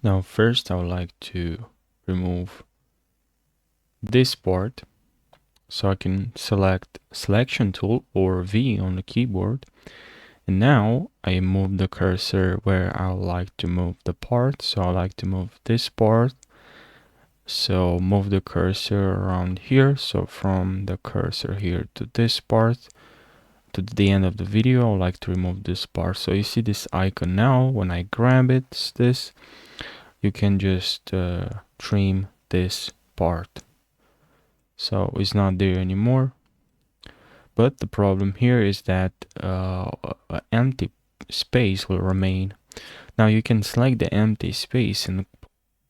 Now first I would like to remove this part, so I can select selection tool or V on the keyboard, and now I move the cursor where I would like to move the part. So I like to move this part, so move the cursor around here, so from the cursor here to this part to the end of the video I would like to remove this part. So you see this icon now, when I grab it, it's this, you can just trim this part, so it's not there anymore. But the problem here is that empty space will remain. Now you can select the empty space and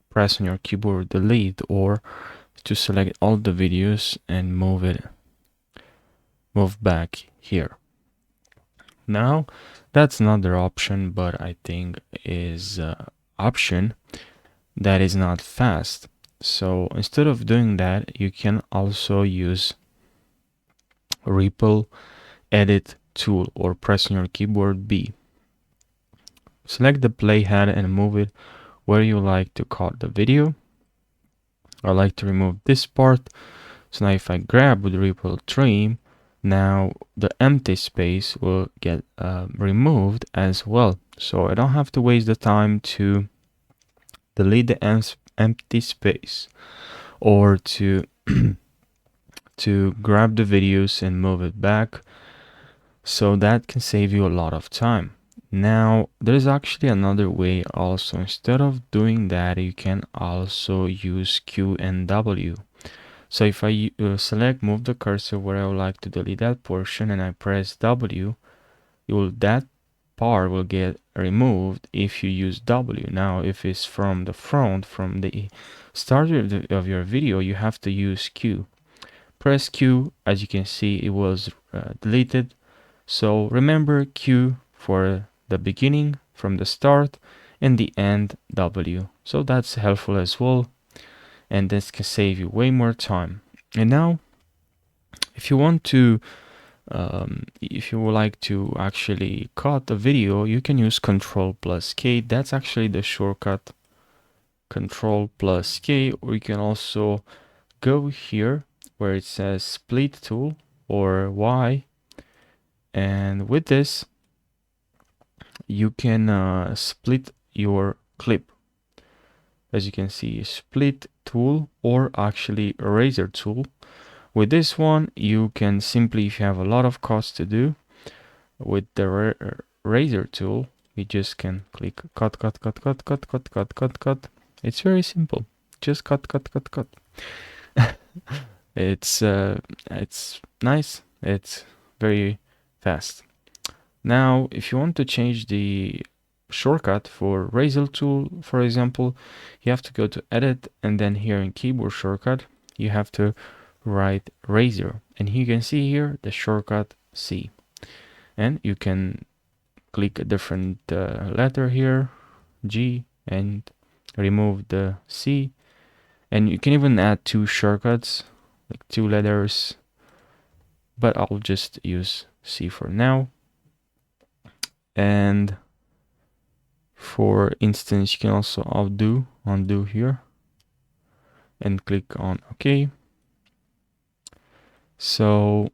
press on your keyboard delete, or to select all the videos and move back here. Now that's another option, but I think is option that is not fast. So instead of doing that, you can also use Ripple Edit tool, or press on your keyboard B. Select the playhead and move it where you like to cut the video. I like to remove this part. So now if I grab with Ripple Trim, now the empty space will get removed as well. So I don't have to waste the time to delete the empty space, or to to grab the videos and move it back. So that can save you a lot of time. Now there's actually another way also. Instead of doing that, you can also use Q and W. So if I select move the cursor where I would like to delete that portion, and I press W, that part will get removed if you use W. Now if it's from the front, from the start of your video, you have to use Q. Press Q, as you can see it was deleted. So remember Q for the beginning, from the start, and the end W. So that's helpful as well, and this can save you way more time. And now if you want to if you would like to actually cut the video, you can use Ctrl+K. That's actually the shortcut, Ctrl+K. Or you can also go here where it says split tool, or Y, and with this you can split your clip. As you can see, split tool, or actually eraser tool. With this one you can simply, if you have a lot of cuts to do, with the razor tool we just can click cut. It's very simple, just cut. It's nice, it's very fast. Now if you want to change the shortcut for razor tool, for example, you have to go to edit, and then here in keyboard shortcut you have to write razor, and you can see here the shortcut C, and you can click a different letter here, G, and remove the C, and you can even add two shortcuts, like two letters, but I'll just use C for now. And for instance, you can also undo here and click on OK. So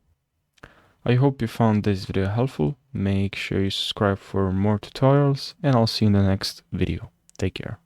I hope you found this video helpful. Make sure you subscribe for more tutorials, and I'll see you in the next video. Take care.